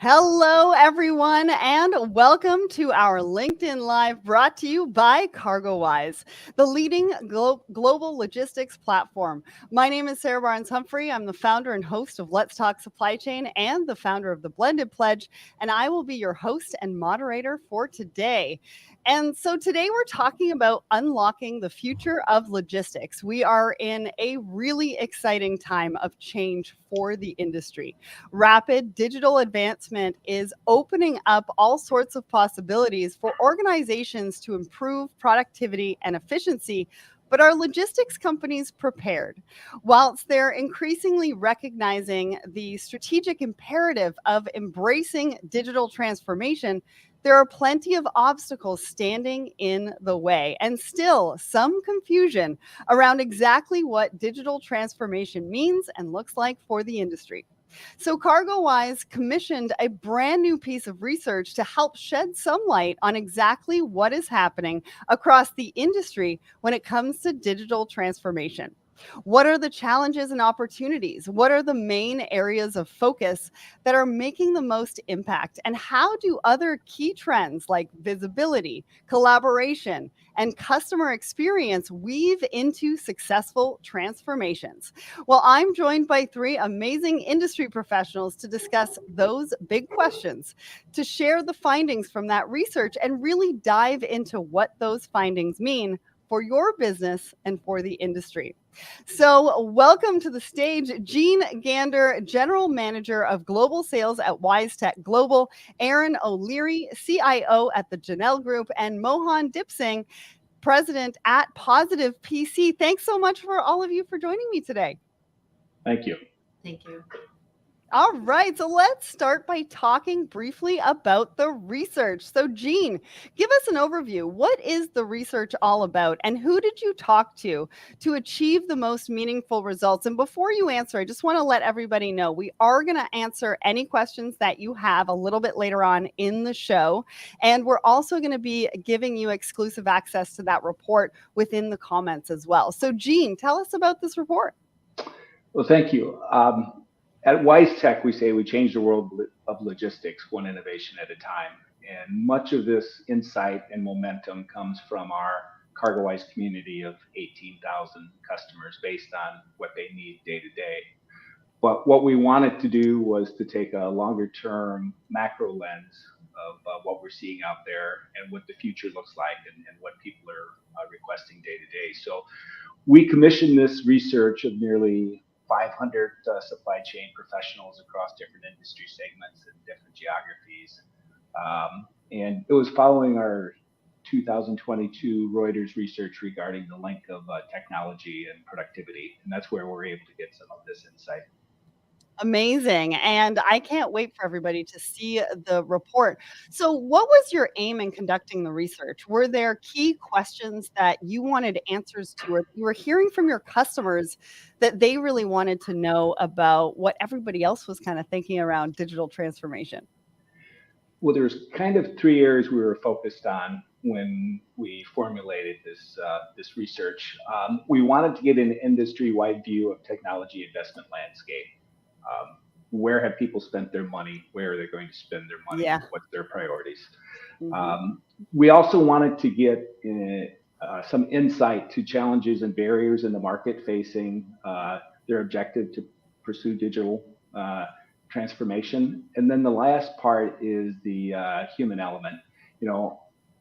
Hello, everyone, and welcome to our LinkedIn Live brought to you by CargoWise, the leading global logistics platform. My name is Sarah Barnes-Humphrey. I'm the founder and host of Let's Talk Supply Chain and the founder of the Blended Pledge, and I will be your host and moderator for today. And so today we're talking about unlocking the future of logistics. We are in a really exciting time of change for the industry. Rapid digital advancement is opening up all sorts of possibilities for organizations to improve productivity and efficiency. But are logistics companies prepared? Whilst they're increasingly recognizing the strategic imperative of embracing digital transformation, there are plenty of obstacles standing in the way, and still some confusion around exactly what digital transformation means and looks like for the industry. So, CargoWise commissioned a brand new piece of research to help shed some light on exactly what is happening across the industry when it comes to digital transformation. What are the challenges and opportunities? What are the main areas of focus that are making the most impact? And how do other key trends like visibility, collaboration, and customer experience weave into successful transformations? Well, I'm joined by three amazing industry professionals to discuss those big questions, to share the findings from that research, and really dive into what those findings mean for your business and for the industry. So, welcome to the stage, Gander, General Manager of Global Sales at WiseTech Global, Erin O'Leary, CIO at the Janel Group, and Mohan Dipsingh, President at PositivePC. Thanks so much for all of you for joining me today. Thank you. Thank you. All right, so let's start by talking briefly about the research. So, Jean, give us an overview. What is the research all about, and who did you talk to achieve the most meaningful results? And before you answer, I just want to let everybody know we are going to answer any questions that you have a little bit later on in the show. And we're also going to be giving you exclusive access to that report within the comments as well. So, Jean, tell us about this report. Well, thank you. At WiseTech, we say we change the world of logistics one innovation at a time. And much of this insight and momentum comes from our CargoWise community of 18,000 customers based on what they need day to day. But what we wanted to do was to take a longer term macro lens of what we're seeing out there and what the future looks like and what people are requesting day to day. So we commissioned this research of nearly 500 supply chain professionals across different industry segments and different geographies. And it was following our 2022 Reuters research regarding the link of technology and productivity. And that's where we're able to get some of this insight. Amazing. And I can't wait for everybody to see the report. So, what was your aim in conducting the research? Were there key questions that you wanted answers to, or you were hearing from your customers that they really wanted to know about what everybody else was kind of thinking around digital transformation? Well, there's kind of three areas we were focused on when we formulated this research. We wanted to get an industry-wide view of technology investment landscape. Where have people spent their money? Where are they going to spend their money? Yeah. What's their priorities? Mm-hmm. We also wanted to get some insight to challenges and barriers in the market facing their objective to pursue digital transformation. And then the last part is the human element.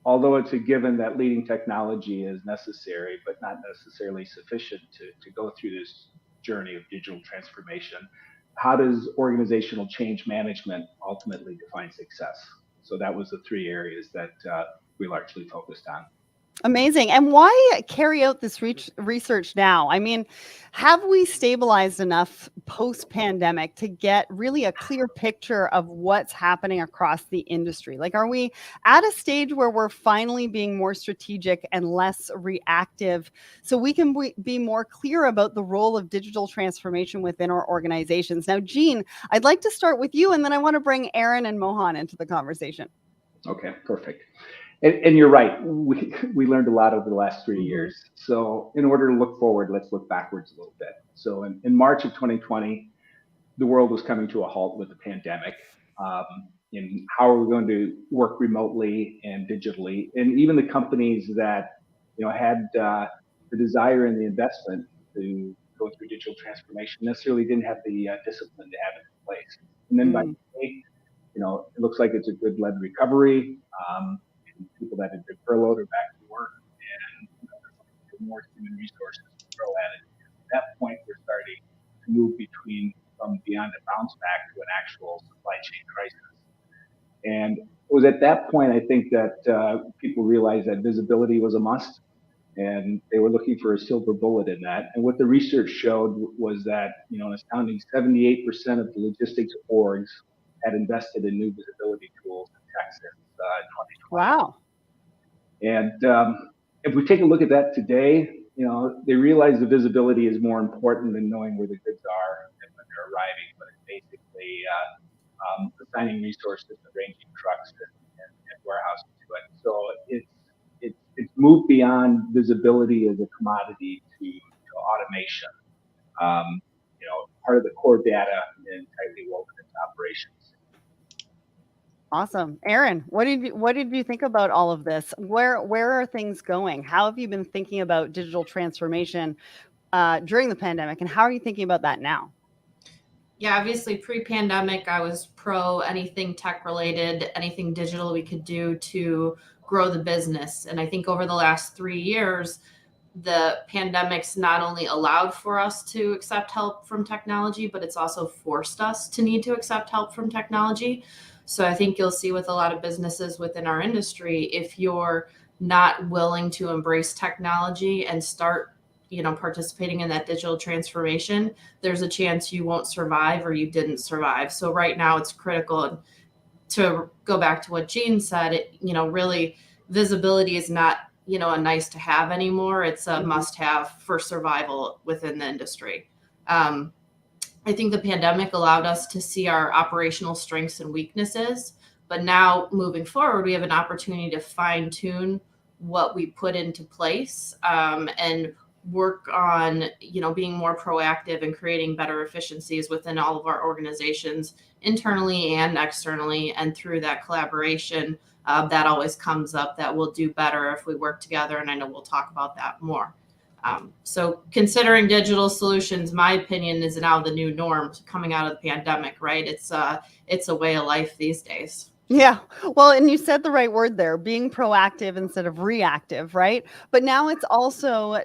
Although it's a given that leading technology is necessary, but not necessarily sufficient to go through this journey of digital transformation, how does organizational change management ultimately define success? So that was the three areas that we largely focused on. Amazing. And why carry out this research now? I mean, have we stabilized enough post-pandemic to get really a clear picture of what's happening across the industry? Like, are we at a stage where we're finally being more strategic and less reactive so we can be more clear about the role of digital transformation within our organizations? Now, Jean, I'd like to start with you, and then I want to bring Erin and Mohan into the conversation. Okay, perfect. And you're right. We learned a lot over the last 3 years. So in order to look forward, let's look backwards a little bit. So in March of 2020, the world was coming to a halt with the pandemic. in how are we going to work remotely and digitally, and even the companies that had the desire and the investment to go through digital transformation necessarily didn't have the discipline to have it in place. And then by today, it looks like it's a good led recovery. And people that had been furloughed are back to work, and more human resources to throw at it. At that point, we're starting to move from beyond a bounce back to an actual supply chain crisis. And it was at that point, I think, that people realized that visibility was a must, and they were looking for a silver bullet in that. And what the research showed was that, an astounding 78% of the logistics orgs had invested in new visibility tools and tech since 2020. Wow. And if we take a look at that today, they realize the visibility is more important than knowing where the goods are and when they're arriving, but it's basically assigning resources, arranging trucks and warehousing to it. So it's moved beyond visibility as a commodity to automation. Part of the core data and tightly woven into operations. Awesome. Erin, what did you think about all of this? Where are things going? How have you been thinking about digital transformation during the pandemic, and how are you thinking about that now? Yeah, obviously pre-pandemic, I was pro anything tech related, anything digital we could do to grow the business. And I think over the last 3 years, the pandemic's not only allowed for us to accept help from technology, but it's also forced us to need to accept help from technology. So I think you'll see with a lot of businesses within our industry, if you're not willing to embrace technology and start participating in that digital transformation, there's a chance you won't survive or you didn't survive. So right now it's critical to go back to what Jean said, really visibility is not, a nice to have anymore. It's a must have for survival within the industry. I think the pandemic allowed us to see our operational strengths and weaknesses, but now moving forward, we have an opportunity to fine tune what we put into place and work on, being more proactive and creating better efficiencies within all of our organizations, internally and externally. And through that collaboration, that always comes up that we'll do better if we work together. And I know we'll talk about that more. So considering digital solutions, my opinion, is now the new norm coming out of the pandemic, right? It's a way of life these days. Yeah. Well, and you said the right word there, being proactive instead of reactive, right? But now it's also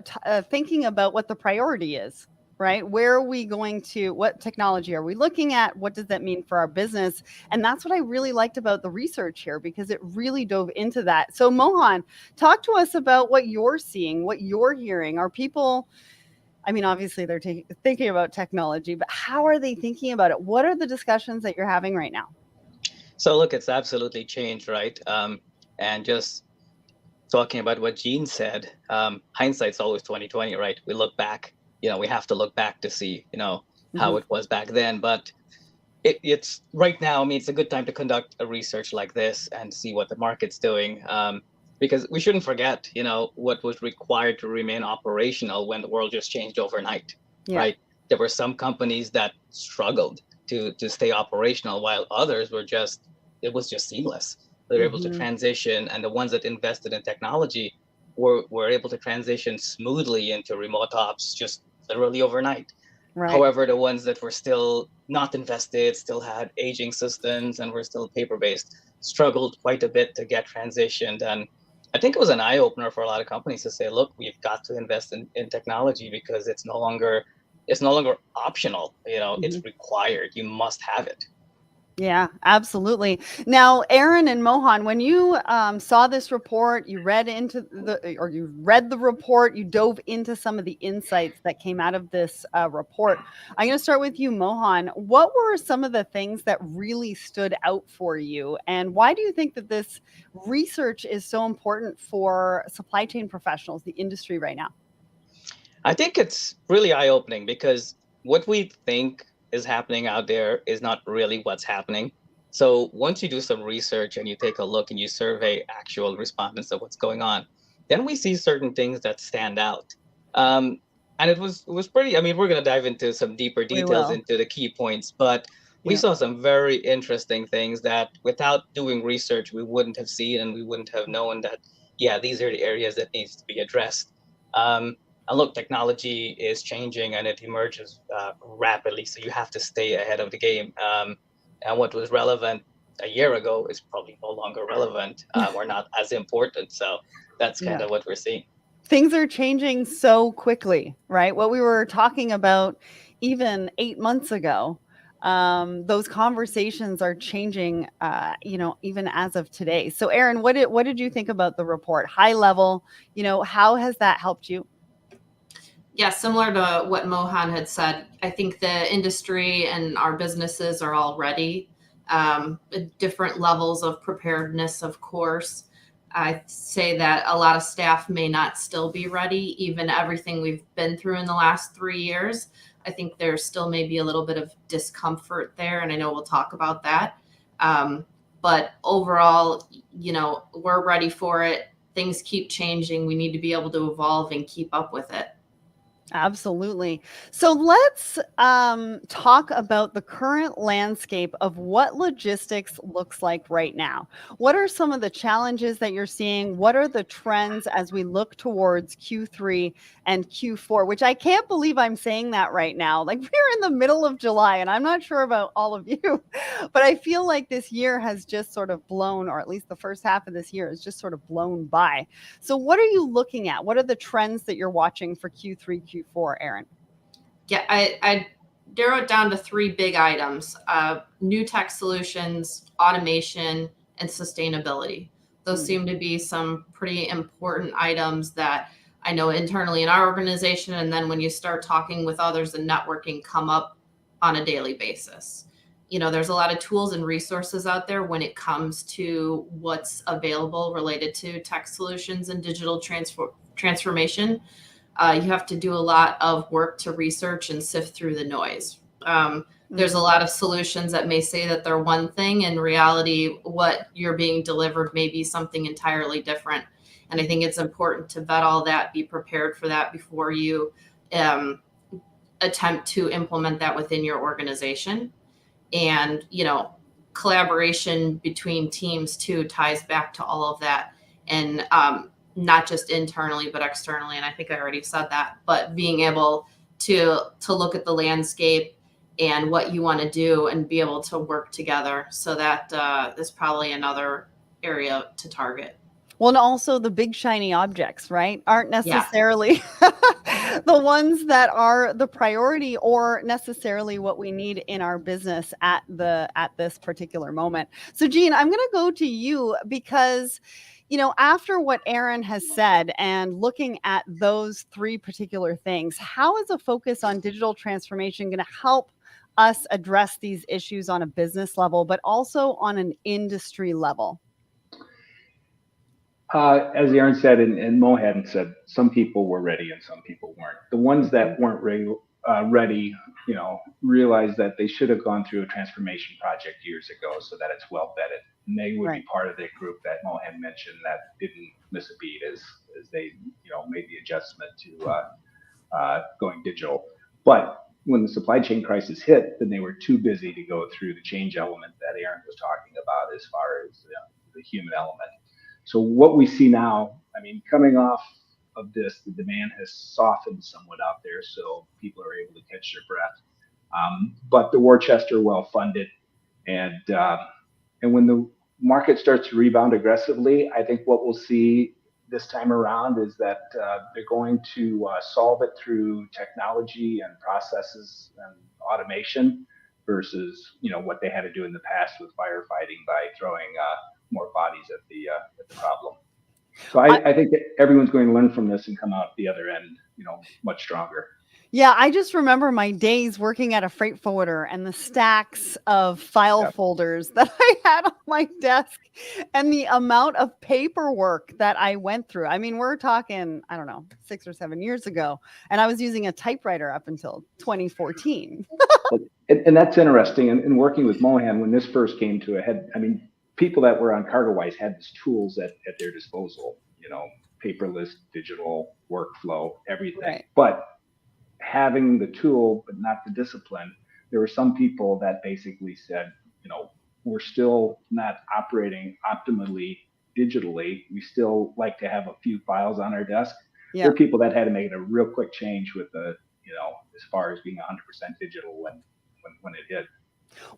thinking about what the priority is, right? Where are we going to, what technology are we looking at? What does that mean for our business? And that's what I really liked about the research here, because it really dove into that. So Mohan, talk to us about what you're seeing, what you're hearing. Are people, obviously they're thinking about technology, but how are they thinking about it? What are the discussions that you're having right now? So look, it's absolutely changed, right? And just talking about what Jean said, hindsight's always 2020, right? We look back, we have to look back to see, how it was back then. But it's right now, it's a good time to conduct a research like this and see what the market's doing. Because we shouldn't forget, what was required to remain operational when the world just changed overnight, right? There were some companies that struggled to stay operational, while others it was just seamless. They were able to transition, and the ones that invested in technology were able to transition smoothly into remote ops just literally overnight. Right. However, the ones that were still not invested, still had aging systems and were still paper-based, struggled quite a bit to get transitioned. And I think it was an eye-opener for a lot of companies to say, look, we've got to invest in technology, because it's no longer optional. It's required. You must have it. Yeah, absolutely. Now, Erin and Mohan, when you saw this report, you read the report, you dove into some of the insights that came out of this report. I'm going to start with you, Mohan. What were some of the things that really stood out for you? And why do you think that this research is so important for supply chain professionals, the industry right now? I think it's really eye-opening, because what we think is happening out there is not really what's happening. So once you do some research and you take a look and you survey actual respondents of what's going on, then we see certain things that stand out. And it was pretty, we're going to dive into some deeper details into the key points, but we saw some very interesting things that without doing research, we wouldn't have seen, and we wouldn't have known that, yeah, these are the areas that needs to be addressed. And look, technology is changing and it emerges rapidly, so you have to stay ahead of the game. And what was relevant a year ago is probably no longer relevant or not as important. So that's kind of what we're seeing. Things are changing so quickly, right? What we were talking about even 8 months ago, those conversations are changing, even as of today. So, Erin, what did you think about the report? High level, how has that helped you? Yeah, similar to what Mohan had said, I think the industry and our businesses are all ready. Different levels of preparedness, of course. I say that a lot of staff may not still be ready, even everything we've been through in the last 3 years. I think there's still maybe a little bit of discomfort there, and I know we'll talk about that. But overall, we're ready for it. Things keep changing. We need to be able to evolve and keep up with it. Absolutely. So let's talk about the current landscape of what logistics looks like right now. What are some of the challenges that you're seeing? What are the trends as we look towards Q3 and Q4, which I can't believe I'm saying that right now. Like we're in the middle of July, and I'm not sure about all of you, but I feel like this year has just sort of blown, or at least the first half of this year has just sort of blown by. So what are you looking at? What are the trends that you're watching for Q3, Q4, Erin? Yeah, I narrowed it down to 3 big items: new tech solutions, automation, and sustainability. Those seem to be some pretty important items that I know internally in our organization, and then when you start talking with others and networking, come up on a daily basis. There's a lot of tools and resources out there when it comes to what's available related to tech solutions and digital transformation. You have to do a lot of work to research and sift through the noise. There's a lot of solutions that may say that they're one thing. In reality, what you're being delivered may be something entirely different. And I think it's important to vet all that, be prepared for that before you attempt to implement that within your organization. And, collaboration between teams too ties back to all of that. And not just internally, but externally. And I think I already said that, but being able to look at the landscape and what you want to do and be able to work together. So that is probably another area to target. Well, and also the big shiny objects, right, aren't necessarily the ones that are the priority or necessarily what we need in our business at this particular moment. So, Jean, I'm going to go to you because, after what Erin has said and looking at those 3 particular things, how is a focus on digital transformation going to help us address these issues on a business level, but also on an industry level? As Erin said, and Mohan said, some people were ready and some people weren't. The ones that weren't ready, realized that they should have gone through a transformation project years ago so that it's well vetted. And they would be part of the group that Mohan mentioned that didn't miss a beat as they, made the adjustment to going digital. But when the supply chain crisis hit, then they were too busy to go through the change element that Erin was talking about as far as the human element. So what we see now, coming off of this, the demand has softened somewhat out there, so people are able to catch their breath. But the war chests are well funded, and when the market starts to rebound aggressively, I think what we'll see this time around is that they're going to solve it through technology and processes and automation versus what they had to do in the past with firefighting by throwing more bodies at the problem. So I think that everyone's going to learn from this and come out the other end, much stronger. Yeah, I just remember my days working at a freight forwarder and the stacks of file folders that I had on my desk and the amount of paperwork that I went through. We're talking, 6 or 7 years ago, and I was using a typewriter up until 2014. And that's interesting. And working with Mohan, when this first came to a head, people that were on CargoWise had these tools at their disposal, paperless, digital, workflow, everything. Right. But having the tool, but not the discipline, there were some people that basically said, we're still not operating optimally digitally. We still like to have a few files on our desk. Yeah. There are people that had to make a real quick change with as far as being 100% digital when it hit.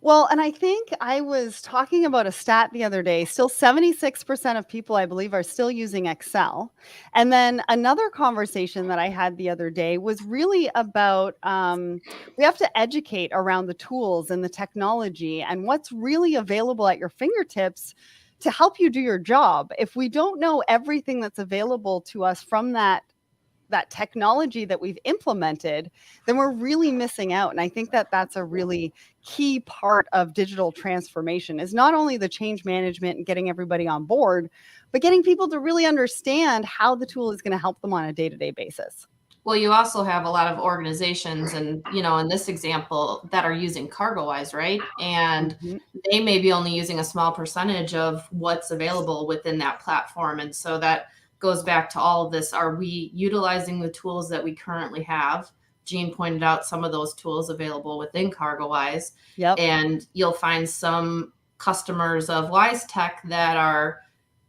Well, and I think I was talking about a stat the other day. Still 76% of people, I believe, are still using Excel. And then another conversation that I had the other day was really about we have to educate around the tools and the technology and what's really available at your fingertips to help you do your job. If we don't know everything that's available to us from that technology that we've implemented, then we're really missing out. And I think that that's a really key part of digital transformation, is not only the change management and getting everybody on board, but getting people to really understand how the tool is going to help them on a day-to-day basis. Well, you also have a lot of organizations and, in this example, that are using CargoWise, right? And they may be only using a small percentage of what's available within that platform. And so that goes back to all of this. Are we utilizing the tools that we currently have? Jean pointed out some of those tools available within CargoWise. Yep. And you'll find some customers of WiseTech that are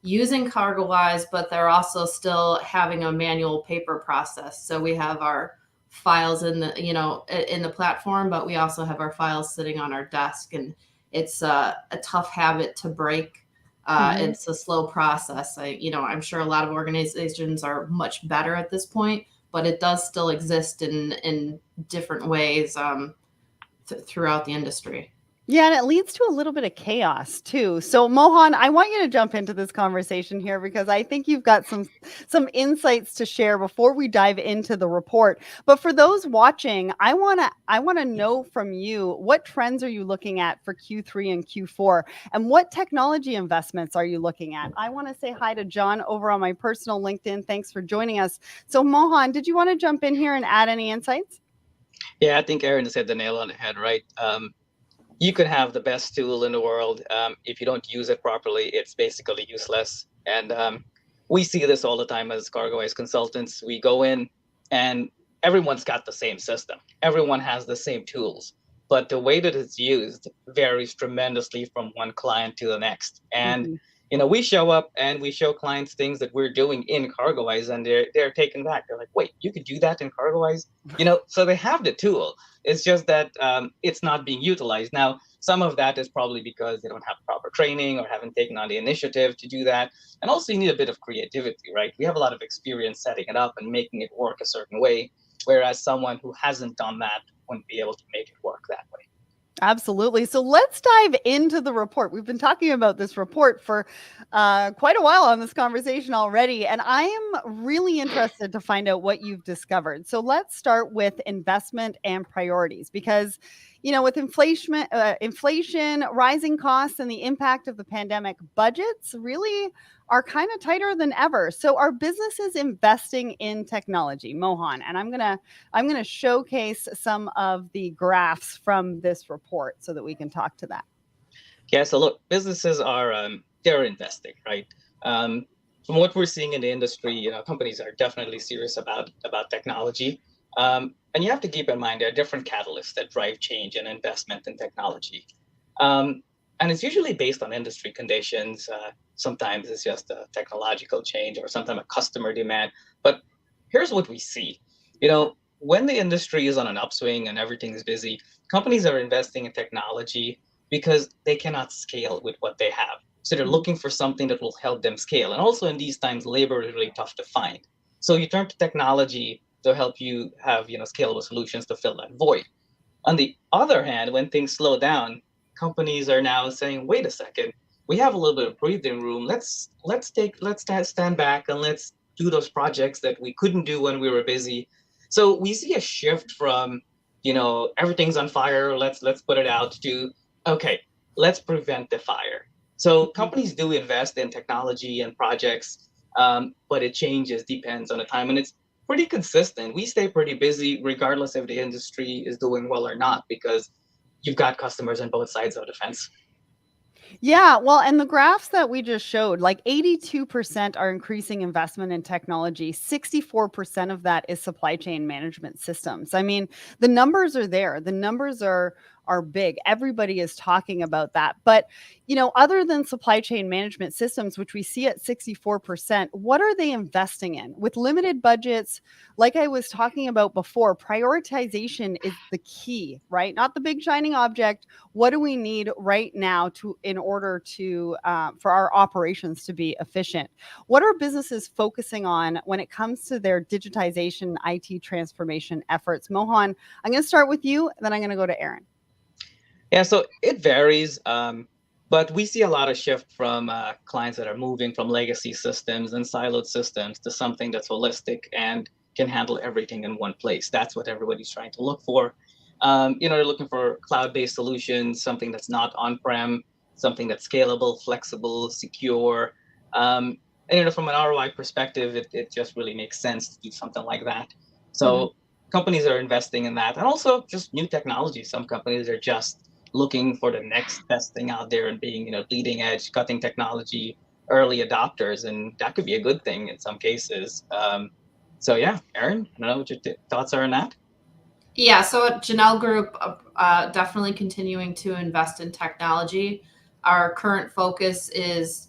using CargoWise, but they're also still having a manual paper process. So we have our files in the platform, but we also have our files sitting on our desk, and it's a tough habit to break. It's a slow process. I'm sure a lot of organizations are much better at this point, but it does still exist in different ways throughout the industry. Yeah, and it leads to a little bit of chaos too. So Mohan, I want you to jump into this conversation here, because I think you've got some insights to share before we dive into the report. But for those watching, I want to know from you, what trends are you looking at for Q3 and Q4, and what technology investments are you looking at? I want to say hi to John over on my personal LinkedIn. Thanks for joining us. So Mohan, did you want to jump in here and add any insights? Yeah, I think Erin said the nail on the head, right? You could have the best tool in the world. If you don't use it properly, it's basically useless. And we see this all the time as CargoWise consultants. We go in and everyone's got the same system. Everyone has the same tools, but the way that it's used varies tremendously from one client to the next. And we show up and we show clients things that we're doing in CargoWise, and they're taken back. They're like, "Wait, you could do that in CargoWise?" So they have the tool. It's just that it's not being utilized. Now, some of that is probably because they don't have proper training or haven't taken on the initiative to do that. And also, you need a bit of creativity, right? We have a lot of experience setting it up and making it work a certain way, whereas someone who hasn't done that wouldn't be able to make it work that way. Absolutely. So let's dive into the report. We've been talking about this report for quite a while on this conversation already, and I am really interested to find out what you've discovered. So let's start with investment and priorities, because with inflation, rising costs, and the impact of the pandemic, budgets really are kind of tighter than ever. So are businesses investing in technology, Mohan? And I'm gonna showcase some of the graphs from this report so that we can talk to that. Yeah. So look, businesses are they're investing, right? From what we're seeing in the industry, companies are definitely serious about technology. And you have to keep in mind there are different catalysts that drive change and investment in technology. And it's usually based on industry conditions. Sometimes it's just a technological change, or sometimes a customer demand. But here's what we see. When the industry is on an upswing and everything is busy, companies are investing in technology because they cannot scale with what they have. So they're looking for something that will help them scale. And also in these times, labor is really tough to find. So you turn to technology to help you have scalable solutions to fill that void. On the other hand, when things slow down, companies are now saying, wait a second, we have a little bit of breathing room. Let's stand back and let's do those projects that we couldn't do when we were busy. So we see a shift from, everything's on fire, let's put it out, to, okay, let's prevent the fire. So companies do invest in technology and projects, but it changes, depends on the time, and it's pretty consistent. We stay pretty busy regardless if the industry is doing well or not, because you've got customers on both sides of the fence. Yeah, well, and the graphs that we just showed, like 82% are increasing investment in technology. 64% of that is supply chain management systems. I mean, the numbers are there. The numbers are are big. Everybody is talking about that. But, other than supply chain management systems, which we see at 64%, what are they investing in? With limited budgets, like I was talking about before, prioritization is the key, right? Not the big shining object. What do we need right now in order to for our operations to be efficient? What are businesses focusing on when it comes to their digitization, IT transformation efforts? Mohan, I'm going to start with you, and then I'm going to go to Erin. Yeah, so it varies, but we see a lot of shift from clients that are moving from legacy systems and siloed systems to something that's holistic and can handle everything in one place. That's what everybody's trying to look for. They're looking for cloud-based solutions, something that's not on-prem, something that's scalable, flexible, secure. And from an ROI perspective, it just really makes sense to do something like that. So companies are investing in that, and also just new technology. Some companies are just looking for the next best thing out there and being, leading edge, cutting technology, early adopters, and that could be a good thing in some cases. So yeah, Erin, I don't know what your thoughts are on that. Yeah, so at Janel Group, definitely continuing to invest in technology. Our current focus is,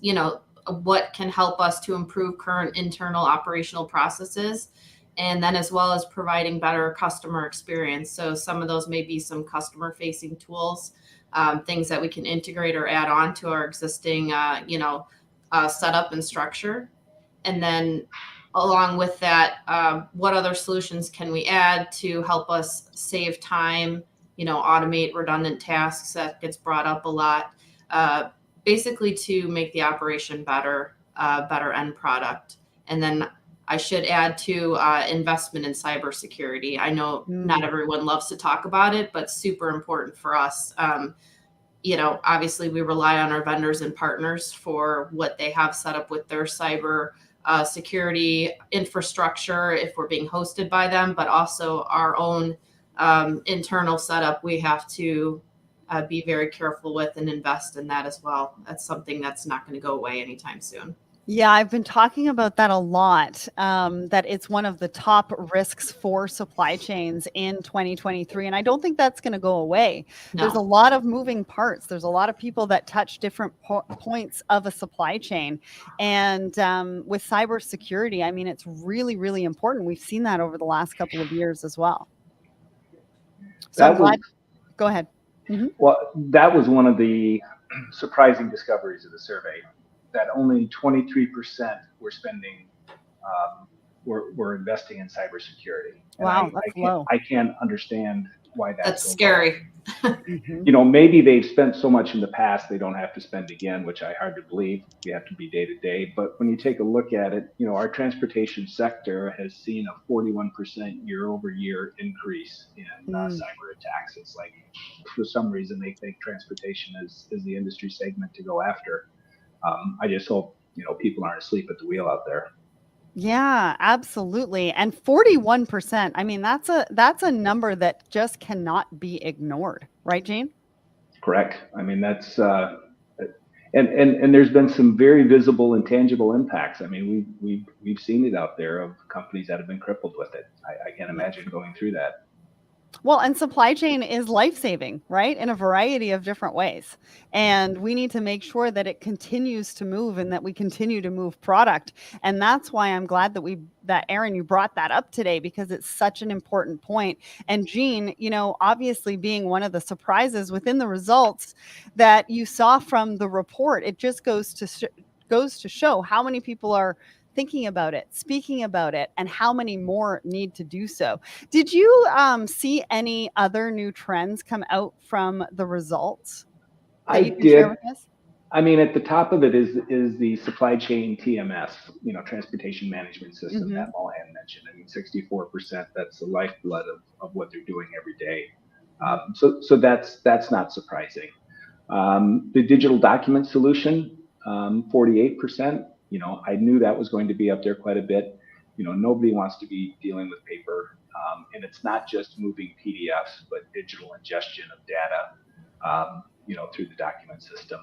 what can help us to improve current internal operational processes, and then as well as providing better customer experience. So some of those may be some customer facing tools, things that we can integrate or add on to our existing, setup and structure. And then along with that, what other solutions can we add to help us save time, automate redundant tasks? That gets brought up a lot, basically to make the operation better end product. And then I should add to investment in cybersecurity. I know not everyone loves to talk about it, but super important for us. Obviously we rely on our vendors and partners for what they have set up with their cyber security infrastructure if we're being hosted by them, but also our own internal setup. We have to be very careful with and invest in that as well. That's something that's not going to go away anytime soon. Yeah, I've been talking about that a lot, that it's one of the top risks for supply chains in 2023. And I don't think that's going to go away. No. There's a lot of moving parts. There's a lot of people that touch different points of a supply chain. And with cybersecurity, I mean, it's really, really important. We've seen that over the last couple of years as well. So go ahead. Mm-hmm. Well, that was one of the surprising discoveries of the survey, that only 23% were spending, were investing in cybersecurity. Wow, that's low. I can't understand why that's so scary. Maybe they've spent so much in the past they don't have to spend again, which I hard to believe. We have to be day to day. But when you take a look at it, our transportation sector has seen a 41% year-over-year increase in cyber attacks. It's like, for some reason, they think transportation is the industry segment to go after. I just hope, people aren't asleep at the wheel out there. Yeah, absolutely. And 41%, I mean, that's a number that just cannot be ignored, right, Gene? Correct. I mean, that's and there's been some very visible and tangible impacts. I mean, we've seen it out there of companies that have been crippled with it. I can't imagine going through that. Well, and supply chain is life-saving, right? In a variety of different ways. And we need to make sure that it continues to move and that we continue to move product. And that's why I'm glad that Erin, you brought that up today, because it's such an important point. And Gene, obviously being one of the surprises within the results that you saw from the report, it just goes to show how many people are thinking about it, speaking about it, and how many more need to do so. Did you see any other new trends come out from the results that you can share with us? I mean, at the top of it is the supply chain TMS, transportation management system that Mohan mentioned. I mean, 64%, that's the lifeblood of what they're doing every day. So that's not surprising. The digital document solution, 48%. I knew that was going to be up there quite a bit. Nobody wants to be dealing with paper, and it's not just moving PDFs, but digital ingestion of data, through the document system.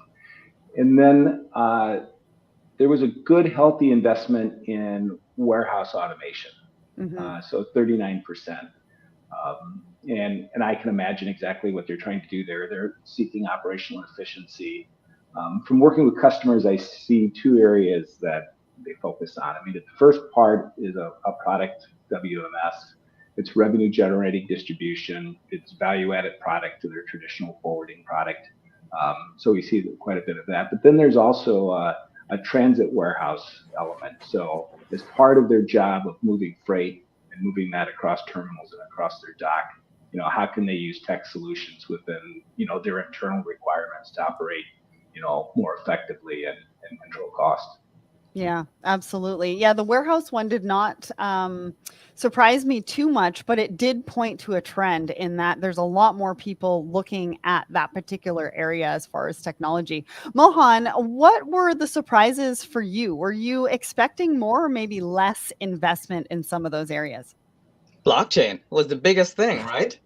And then there was a good, healthy investment in warehouse automation. So 39%. And I can imagine exactly what they're trying to do there. They're seeking operational efficiency. From working with customers, I see two areas that they focus on. I mean, the first part is a product WMS. It's revenue generating distribution. It's value added product to their traditional forwarding product. So we see quite a bit of that. But then there's also a transit warehouse element. So as part of their job of moving freight and moving that across terminals and across their dock, how can they use tech solutions within, their internal requirements to operate, more effectively and control cost. Yeah, absolutely. Yeah, the warehouse one did not surprise me too much, but it did point to a trend in that there's a lot more people looking at that particular area as far as technology. Mohan, what were the surprises for you? Were you expecting more or maybe less investment in some of those areas? Blockchain was the biggest thing, right?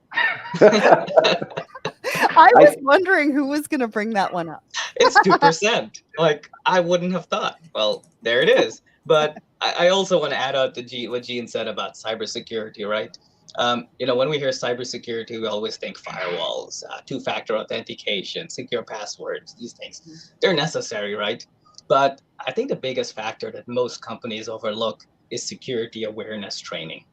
I was wondering who was going to bring that one up. It's 2%. Like, I wouldn't have thought. Well, there it is. But I also want to add out to what Gene said about cybersecurity, right? When we hear cybersecurity, we always think firewalls, two-factor authentication, secure passwords, these things. They're necessary, right? But I think the biggest factor that most companies overlook is security awareness training.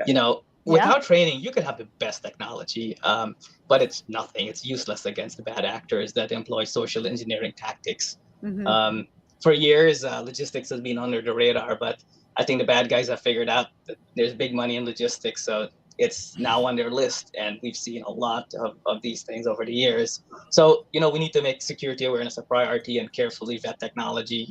Yeah. Without training, you could have the best technology, but it's nothing. It's useless against the bad actors that employ social engineering tactics. Mm-hmm. For years, logistics has been under the radar, but I think the bad guys have figured out that there's big money in logistics, so it's now on their list, and we've seen a lot of these things over the years. So, we need to make security awareness a priority and carefully vet technology,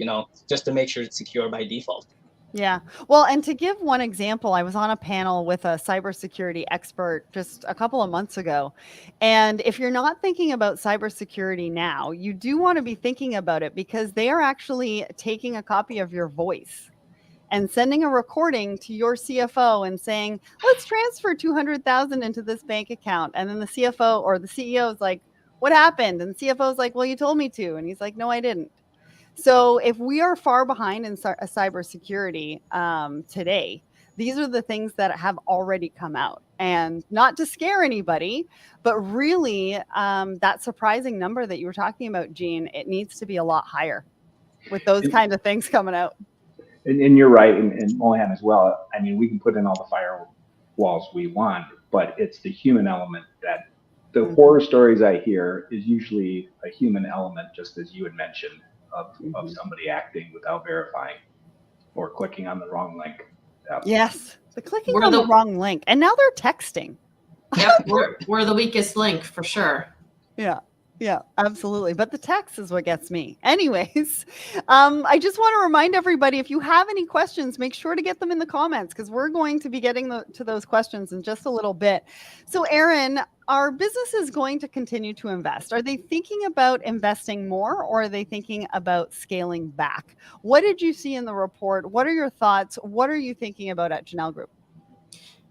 just to make sure it's secure by default. Yeah. Well, and to give one example, I was on a panel with a cybersecurity expert just a couple of months ago. And if you're not thinking about cybersecurity now, you do want to be thinking about it because they are actually taking a copy of your voice and sending a recording to your CFO and saying, let's transfer 200,000 into this bank account. And then the CFO or the CEO is like, what happened? And the CFO is like, well, you told me to. And he's like, no, I didn't. So if we are far behind in cybersecurity today, these are the things that have already come out. And not to scare anybody, but really that surprising number that you were talking about, Gene, it needs to be a lot higher with those kind of things coming out. And you're right, and Mohan as well. I mean, we can put in all the firewalls we want, but it's the human element that the horror stories I hear is usually a human element, just as you had mentioned. Of somebody acting without verifying or clicking on the wrong link. Yes, the clicking on the wrong link. And now they're texting. Yep, we're the weakest link for sure. Yeah, absolutely. But the text is what gets me. Anyways, I just want to remind everybody, if you have any questions, make sure to get them in the comments because we're going to be getting to those questions in just a little bit. So, Erin, are businesses going to continue to invest? Are they thinking about investing more or are they thinking about scaling back? What did you see in the report? What are your thoughts? What are you thinking about at Janel Group?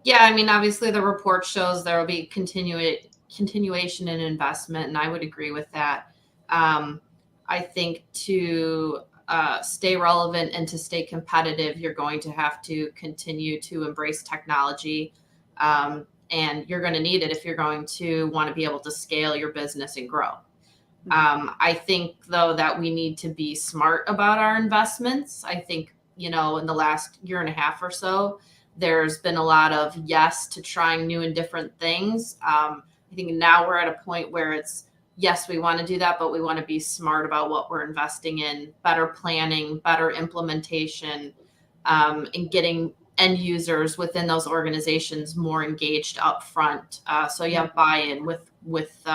Yeah, I mean, obviously the report shows there will be continuation in investment, and I would agree with that. I think to stay relevant and to stay competitive, you're going to have to continue to embrace technology, and you're going to need it if you're going to want to be able to scale your business and grow. I think, though, that we need to be smart about our investments. I think, in the last year and a half or so, there's been a lot of yes to trying new and different things. I think now we're at a point where it's, yes, we want to do that, but we want to be smart about what we're investing in, better planning, better implementation, and getting end users within those organizations more engaged up front. So you have buy-in with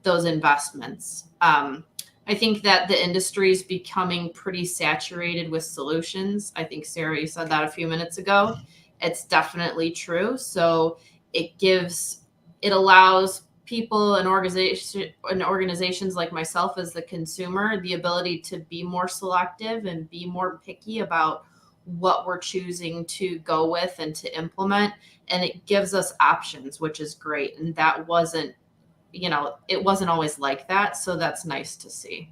those investments. I think that the industry is becoming pretty saturated with solutions. I think, Sarah, you said that a few minutes ago. It's definitely true. So it allows people and organizations like myself as the consumer the ability to be more selective and be more picky about what we're choosing to go with and to implement. And it gives us options, which is great. And that wasn't, it wasn't always like that. So that's nice to see.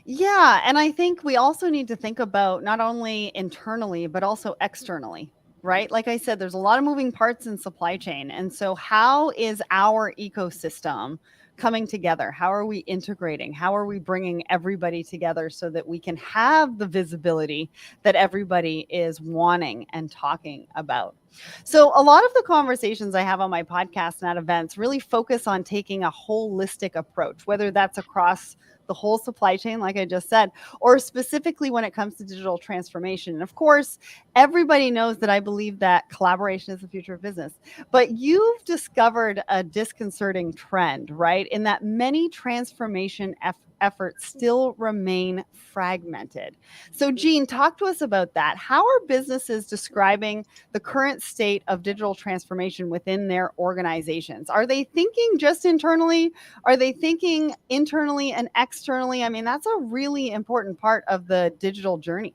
Yeah. And I think we also need to think about not only internally, but also externally. right? Like I said, there's a lot of moving parts in supply chain. And so how is our ecosystem coming together? How are we integrating? How are we bringing everybody together so that we can have the visibility that everybody is wanting and talking about? So a lot of the conversations I have on my podcast and at events really focus on taking a holistic approach, whether that's across the whole supply chain, like I just said, or specifically when it comes to digital transformation. And of course, everybody knows that I believe that collaboration is the future of business. But you've discovered a disconcerting trend, right? In that many transformation efforts still remain fragmented. So, Jean, talk to us about that. How are businesses describing the current state of digital transformation within their organizations? Are they thinking just internally? Are they thinking internally and externally? I mean, that's a really important part of the digital journey.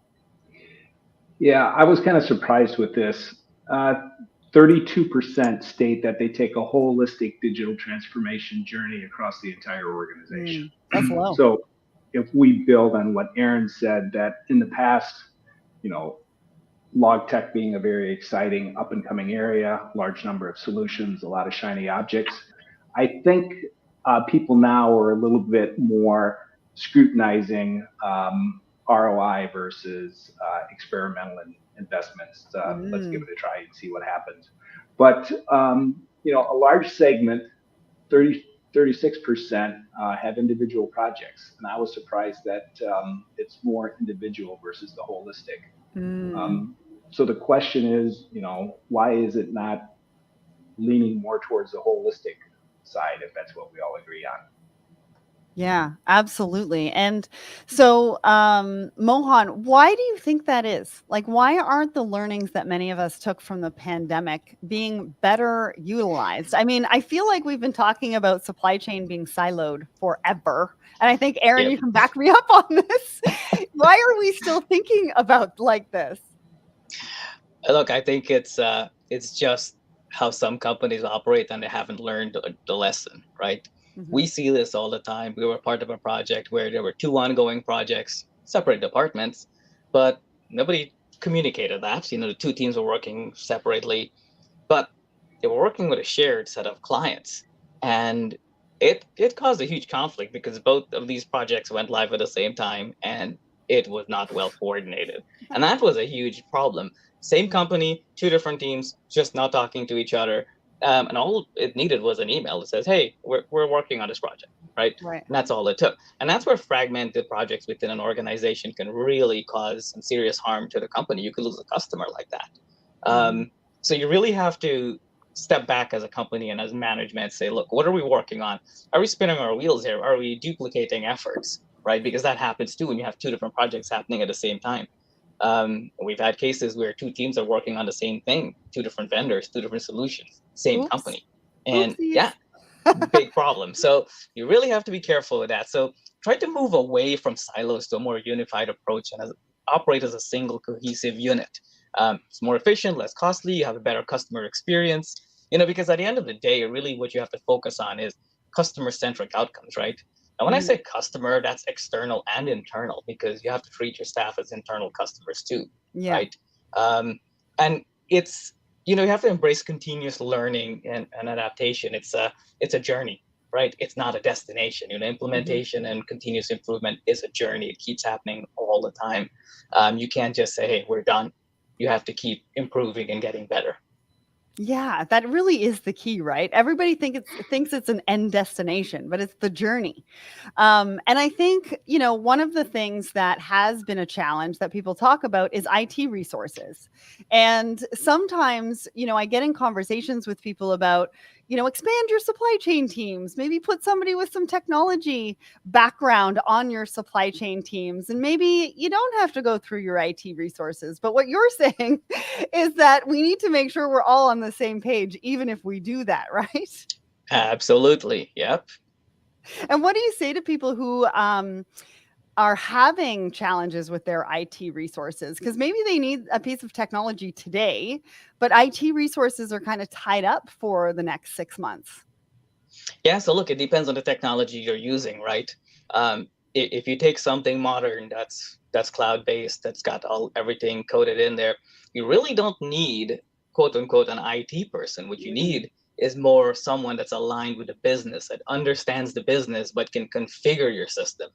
Yeah, I was kind of surprised with this. 32% state that they take a holistic digital transformation journey across the entire organization. That's low. So if we build on what Erin said, that in the past, log tech being a very exciting up and coming area, large number of solutions, a lot of shiny objects. I think people now are a little bit more scrutinizing ROI versus experimental investments. Let's give it a try and see what happens. But a large segment, 36% have individual projects, and I was surprised that it's more individual versus the holistic. So the question is, why is it not leaning more towards the holistic side, if that's what we all agree on? Yeah, absolutely. And so, Mohan, why do you think that is? Like, why aren't the learnings that many of us took from the pandemic being better utilized? I mean, I feel like we've been talking about supply chain being siloed forever. And I think, Erin, you can back me up on this. Why are we still thinking about like this? Look, I think it's just how some companies operate, and they haven't learned the lesson, right? We see this all the time. We were part of a project where there were 2 ongoing projects, separate departments, but nobody communicated that. The 2 teams were working separately, but they were working with a shared set of clients. And it caused a huge conflict because both of these projects went live at the same time, and it was not well coordinated. And that was a huge problem. Same company, 2 different teams, just not talking to each other. And all it needed was an email that says, hey, we're working on this project, right? And that's all it took. And that's where fragmented projects within an organization can really cause some serious harm to the company. You could lose a customer like that. So you really have to step back as a company and as management, say, look, what are we working on? Are we spinning our wheels here? Are we duplicating efforts, right? Because that happens too when you have 2 different projects happening at the same time. We've had cases where 2 teams are working on the same thing, 2 different vendors, 2 different solutions, same company. And big problem. So you really have to be careful with that. So try to move away from silos to a more unified approach and operate as a single cohesive unit. It's more efficient, less costly, you have a better customer experience, because at the end of the day, really what you have to focus on is customer-centric outcomes, right? And when I say customer, that's external and internal, because you have to treat your staff as internal customers too, right? And it's, you have to embrace continuous learning and adaptation. It's a journey, right? It's not a destination. Implementation and continuous improvement is a journey. It keeps happening all the time. You can't just say, hey, we're done. You have to keep improving and getting better. Yeah, that really is the key, right? Everybody thinks it's an end destination, but it's the journey. And I think, one of the things that has been a challenge that people talk about is IT resources. And sometimes, I get in conversations with people about, expand your supply chain teams, maybe put somebody with some technology background on your supply chain teams. And maybe you don't have to go through your IT resources. But what you're saying is that we need to make sure we're all on the same page, even if we do that, right? Absolutely. Yep. And what do you say to people who are having challenges with their IT resources? Because maybe they need a piece of technology today, but IT resources are kind of tied up for the next 6 months. Yeah. So look, it depends on the technology you're using, right? if you take something modern that's cloud-based, that's got everything coded in there, you really don't need quote unquote an IT person. What you need is more someone that's aligned with the business, that understands the business, but can configure your system.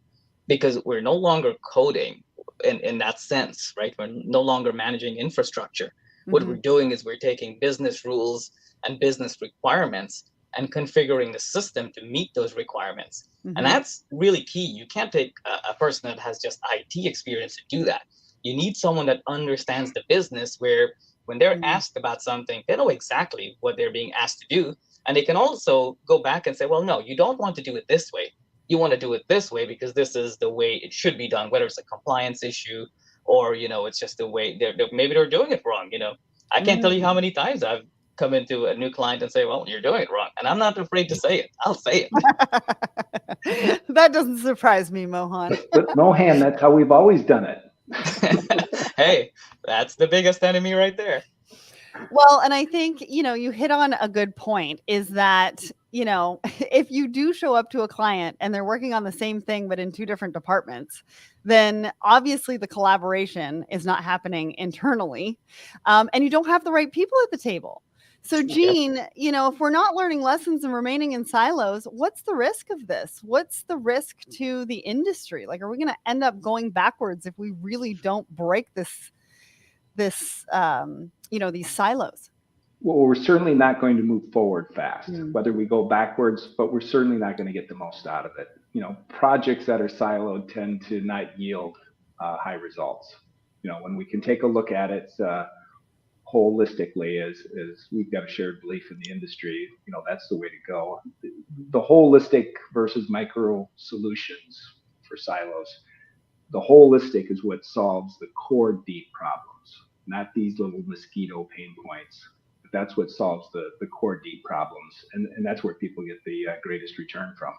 Because we're no longer coding in that sense, right? We're no longer managing infrastructure. What we're doing is we're taking business rules and business requirements and configuring the system to meet those requirements. And that's really key. You can't take a person that has just IT experience to do that. You need someone that understands the business, where when they're asked about something, they know exactly what they're being asked to do. And they can also go back and say, well, no, you don't want to do it this way. You want to do it this way because this is the way it should be done, whether it's a compliance issue or, it's just the way maybe they're doing it wrong. I can't tell you how many times I've come into a new client and say, well, you're doing it wrong. And I'm not afraid to say it. I'll say it. That doesn't surprise me, Mohan. But Mohan, that's how we've always done it. Hey, that's the biggest enemy right there. Well, and I think, you hit on a good point, is that, if you do show up to a client and they're working on the same thing, but in two different departments, then obviously the collaboration is not happening internally. And you don't have the right people at the table. So Jean, if we're not learning lessons and remaining in silos, what's the risk of this? What's the risk to the industry? Like, are we going to end up going backwards if we really don't break this, these silos? Well, we're certainly not going to move forward fast, whether we go backwards, but we're certainly not going to get the most out of it. Projects that are siloed tend to not yield high results. When we can take a look at it holistically, as we've got a shared belief in the industry, that's the way to go. The holistic versus micro solutions for silos. The holistic is what solves the core deep problems, not these little mosquito pain points. But that's what solves the core deep problems. And that's where people get the greatest return from.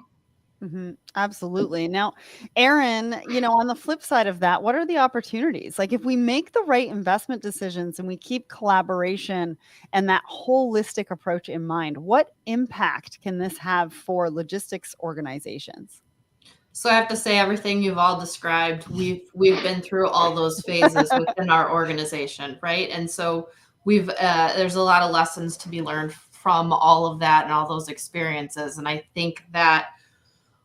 Absolutely. Now, Erin, on the flip side of that, what are the opportunities? Like, if we make the right investment decisions and we keep collaboration and that holistic approach in mind, what impact can this have for logistics organizations? So I have to say, everything you've all described, we've been through all those phases within our organization, right? And so there's a lot of lessons to be learned from all of that and all those experiences. And I think that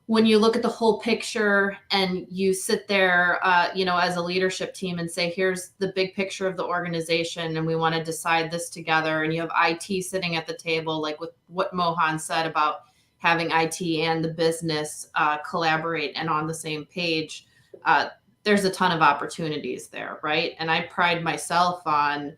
when you look at the whole picture and you sit there, as a leadership team and say, here's the big picture of the organization and we want to decide this together, and you have IT sitting at the table, like with what Mohan said about having IT and the business collaborate and on the same page, there's a ton of opportunities there, right? And I pride myself on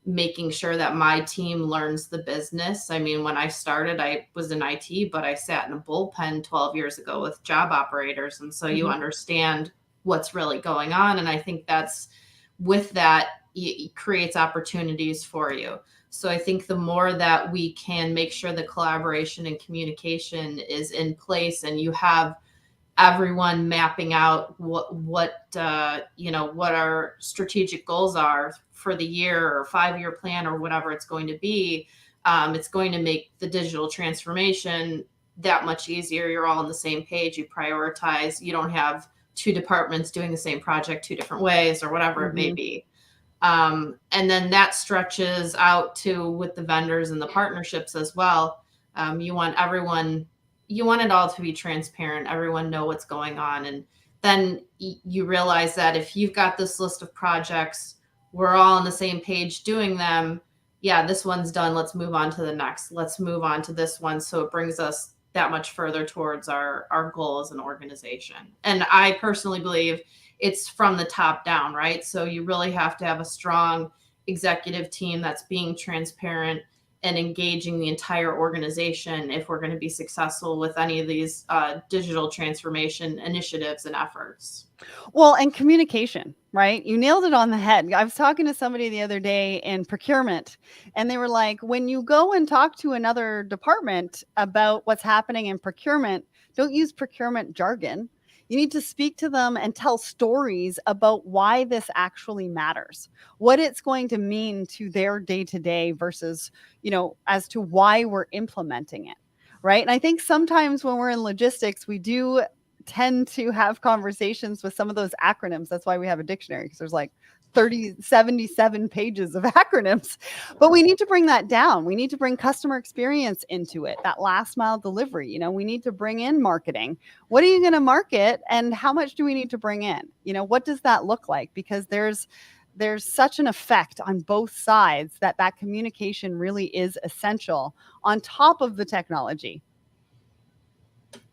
making sure that my team learns the business. I mean, when I started, I was in IT, but I sat in a bullpen 12 years ago with job operators. And so you understand what's really going on. And I think with that, it creates opportunities for you. So I think the more that we can make sure the collaboration and communication is in place, and you have everyone mapping out what our strategic goals are for the year or 5-year plan or whatever it's going to be, it's going to make the digital transformation that much easier. You're all on the same page. You prioritize. You don't have two departments doing the same project 2 different ways or whatever it may be. And then that stretches out to with the vendors and the partnerships as well. You want it all to be transparent, everyone know what's going on. And then you realize that if you've got this list of projects, we're all on the same page doing them. Yeah, this one's done. Let's move on to the next. Let's move on to this one. So it brings us that much further towards our goal as an organization. And I personally believe it's from the top down, right? So you really have to have a strong executive team that's being transparent and engaging the entire organization if we're going to be successful with any of these digital transformation initiatives and efforts. Well, and communication, right? You nailed it on the head. I was talking to somebody the other day in procurement, and they were like, when you go and talk to another department about what's happening in procurement, don't use procurement jargon. You need to speak to them and tell stories about why this actually matters, what it's going to mean to their day-to-day versus, as to why we're implementing it, right? And I think sometimes when we're in logistics, we do tend to have conversations with some of those acronyms. That's why we have a dictionary, because there's like 77 pages of acronyms. But we need to bring that down. We need to bring customer experience into it, that last mile delivery. You know, we need to bring in marketing. What are you going to market, and how much do we need to bring in? You know, what does that look like? Because there's such an effect on both sides that communication really is essential on top of the technology.